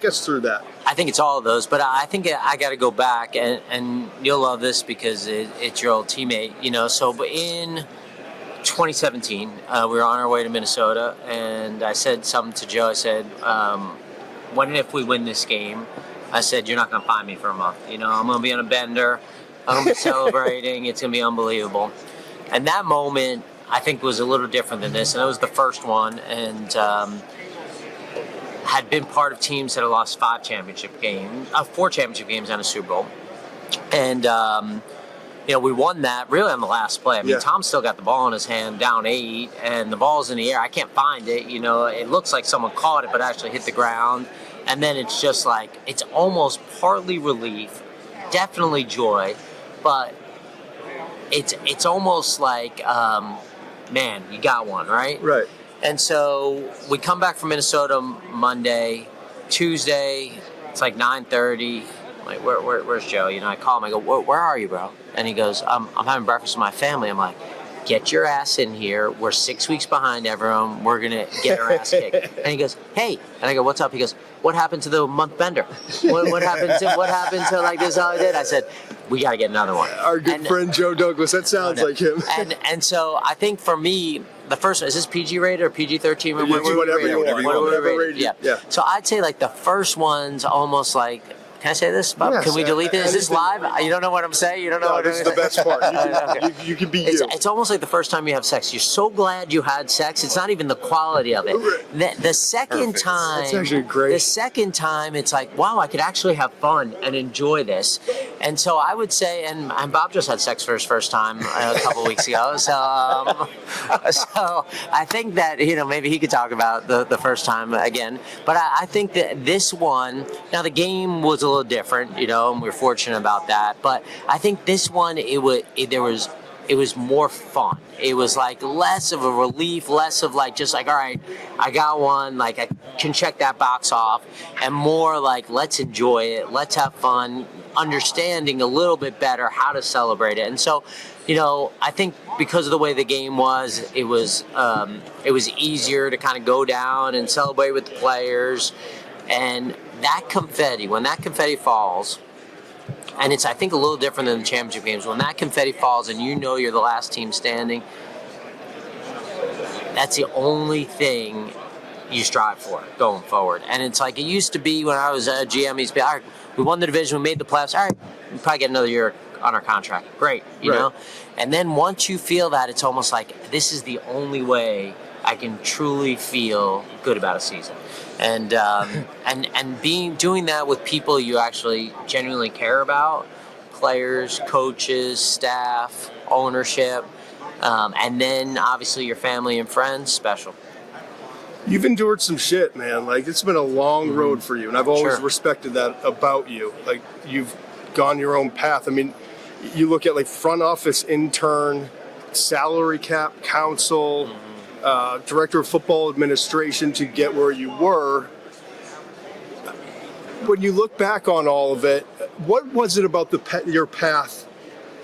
us through that. I think it's all of those, but I think I got to go back, and you'll love this because it's your old teammate, So in 2017, we were on our way to Minnesota, and I said something to Joe. I said, "What if we win this game?" I said, "You're not going to find me for a month. I'm going to be on a bender. I'm going to be celebrating. It's going to be unbelievable." And that moment, I think, was a little different than this, and it was the first one, and had been part of teams that had lost 4 championship games and a Super Bowl. And, we won that really on the last play. I mean, Tom still got the ball in his hand, down 8, and the ball's in the air. I can't find it. It looks like someone caught it, but actually hit the ground. And then it's just like, it's almost partly relief, definitely joy, but it's almost like, man, you got one, right? Right. And so we come back from Minnesota Monday. Tuesday, it's like 9:30. I'm like, where's Joe? I call him. I go, where are you, bro? And he goes, I'm having breakfast with my family. I'm like, get your ass in here. We're 6 weeks behind everyone. We're going to get our ass kicked. And he goes, hey. And I go, what's up? He goes, what happened to the month bender? What happened to like this, how I did? I said, we got to get another one. Our good friend Joe Douglas, that sounds like him. And so I think for me, the first one, is this PG rated or PG-13? Whatever you want. Yeah. So I'd say like the first one's almost like, can I say this, Bob? Yes, can we delete this? Is this live? You don't know what I'm saying? You don't know what I'm saying? This is the best part. You can be you. It's almost like the first time you have sex. You're so glad you had sex. It's not even the quality of it. The second time, that's actually great. The second time, it's like, wow, I could actually have fun and enjoy this. And so I would say, and Bob just had sex for his first time a couple weeks ago. So I think that, maybe he could talk about the first time again. But I think that this one, now the game was a little different, and we're fortunate about that. But I think this one, it was more fun. It was like less of a relief, less of like just like, all right, I got one, like I can check that box off, and more like, let's enjoy it, let's have fun, understanding a little bit better how to celebrate it. And so, I think because of the way the game was, it was easier to kind of go down and celebrate with the players. And that confetti, when that confetti falls, and it's, I think, a little different than the championship games. When that confetti falls and you're the last team standing, that's the only thing you strive for going forward. And it's like it used to be when I was a GM. It used to be, all right, we won the division, we made the playoffs. All right, we probably get another year on our contract. Great, you know? And then once you feel that, it's almost like this is the only way I can truly feel good about a season. And doing that with people you actually genuinely care about, players, coaches, staff, ownership, and then obviously your family and friends, special. You've endured some shit, man. Like, it's been a long road for you, and I've always respected that about you. Like, you've gone your own path. I mean, you look at like front office intern, salary cap counsel, director of football administration to get where you were. When you look back on all of it, what was it about your path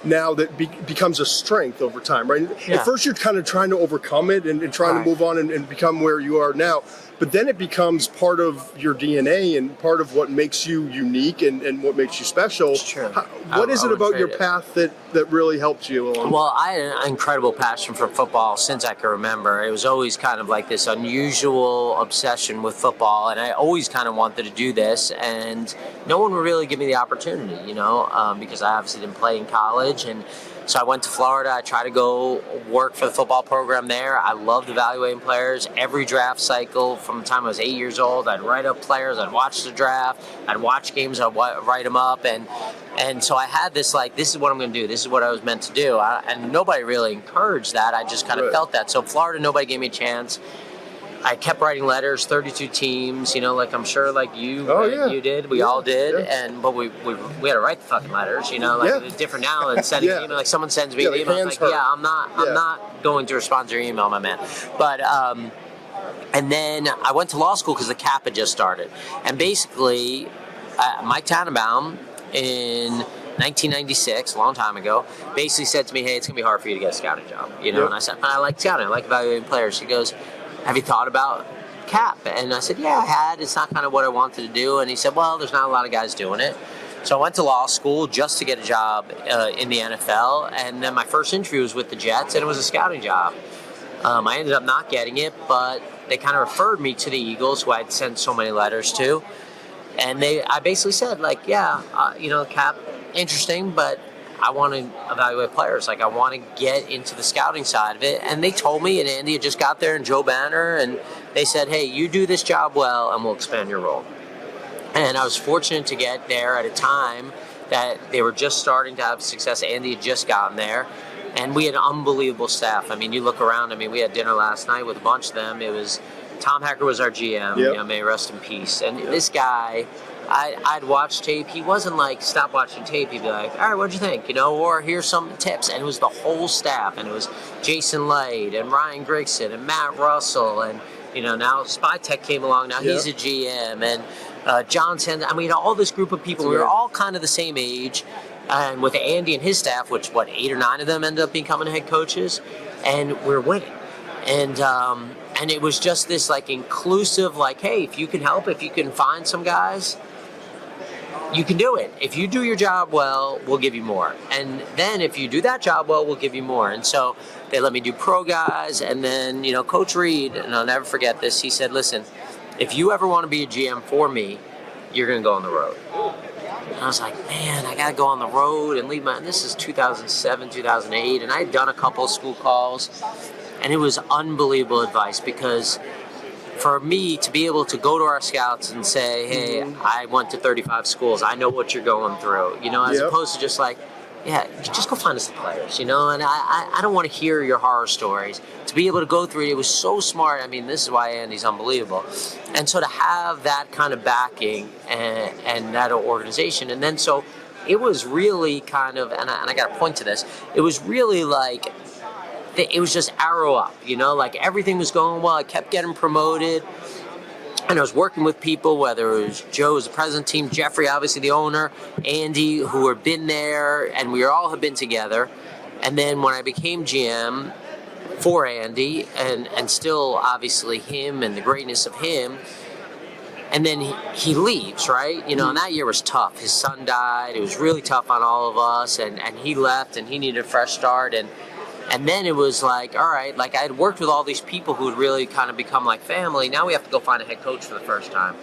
now that becomes a strength over time, right? Yeah. At first you're kind of trying to overcome it and trying to move on and become where you are now. But then it becomes part of your DNA and part of what makes you unique and what makes you special. It's true. What is it about your path that really helped you along? Well, I had an incredible passion for football since I can remember. It was always kind of like this unusual obsession with football, and I always kind of wanted to do this, and no one would really give me the opportunity, because I obviously didn't play in college, and so I went to Florida. I tried to go work for the football program there. I loved evaluating players. Every draft cycle from the time I was 8 years old, I'd write up players. I'd watch the draft. I'd watch games. I'd write them up. And so I had this, like, this is what I'm going to do. This is what I was meant to do. And nobody really encouraged that. I just kind of felt that. So Florida, nobody gave me a chance. I kept writing letters, 32 teams, like I'm sure like you did, we all did, but we had to write the fucking letters, it's different now than sending an email. Like someone sends me an email, I'm like, I'm not going to respond to your email, my man. But and then I went to law school because the cap had just started, and basically Mike Tannenbaum in 1996, a long time ago, basically said to me, hey, it's gonna be hard for you to get a scouting job, and I said, I like scouting, I like evaluating players. He goes, have you thought about cap? And I said, yeah, I had. It's not kind of what I wanted to do. And he said, well, there's not a lot of guys doing it. So I went to law school just to get a job in the NFL. And then my first interview was with the Jets, and it was a scouting job. I ended up not getting it, but they kind of referred me to the Eagles, who I'd sent so many letters to. And I basically said, like, yeah, cap, interesting, but I want to evaluate players. Like, I want to get into the scouting side of it. And they told me, and Andy had just got there, and Joe Banner, and they said, hey, you do this job well, and we'll expand your role. And I was fortunate to get there at a time that they were just starting to have success. Andy had just gotten there, and we had an unbelievable staff. I mean, you look around. I mean, we had dinner last night with a bunch of them. It was Tom Hacker was our GM. May he rest in peace. And this guy, I'd watch tape. He wasn't like, stop watching tape. He'd be like, all right, what'd you think? Or here's some tips. And it was the whole staff. And it was Jason Light and Ryan Grigson and Matt Russell. And, now Spytech came along. Now he's a GM. And John Sand. I mean, all this group of people. We were all kind of the same age. And with Andy and his staff, which, 8 or 9 of them ended up becoming head coaches. And we're winning. And it was just this like inclusive, like, hey, if you can help, if you can find some guys, you can do it. If you do your job well, we'll give you more. And then if you do that job well, we'll give you more. And so they let me do pro guys. And then, Coach Reid, and I'll never forget this, he said, listen, if you ever want to be a GM for me, you're going to go on the road. And I was like, man, I got to go on the road and leave and this is 2007, 2008. And I had done a couple of school calls. And it was unbelievable advice, because for me to be able to go to our scouts and say, hey, I went to 35 schools, I know what you're going through, as opposed to just like, yeah, just go find us the players, and I don't want to hear your horror stories. To be able to go through it was so smart. I mean, this is why Andy's unbelievable. And so to have that kind of backing and that organization, and then so it was really kind of, and I got to point to this, it was really like, it was just arrow up, like everything was going well. I kept getting promoted, and I was working with people, whether it was Joe, who's the president team, Jeffrey, obviously the owner, Andy, who had been there, and we all have been together. And then when I became GM for Andy, and still obviously him and the greatness of him, and then he leaves, right? And that year was tough. His son died. It was really tough on all of us, and he left, and he needed a fresh start. And then it was like, all right, like I had worked with all these people who had really kind of become like family. Now we have to go find a head coach for the first time.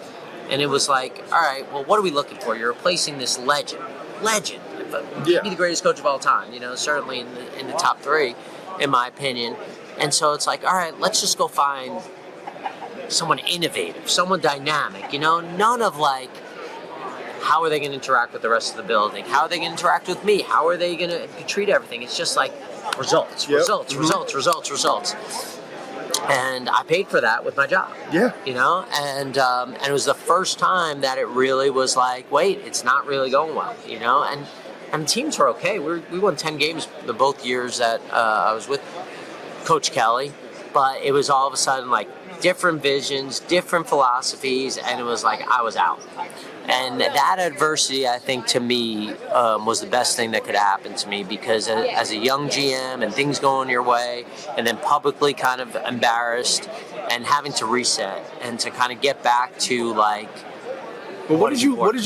And it was like, all right, well, what are we looking for? You're replacing this legend, maybe the greatest coach of all time, certainly in the top 3, in my opinion. And so it's like, all right, let's just go find someone innovative, someone dynamic, none of like, how are they going to interact with the rest of the building? How are they going to interact with me? How are they going to treat everything? It's just like, results. And I paid for that with my job. And it was the first time that it really was like, wait, it's not really going well, and teams were okay. We won 10 games the both years that I was with Coach Kelly, but it was all of a sudden like different visions, different philosophies, and it was like I was out. And that adversity, I think, to me, was the best thing that could happen to me, because as a young GM and things going your way, and then publicly kind of embarrassed and having to reset and to kind of get back to like. But what did you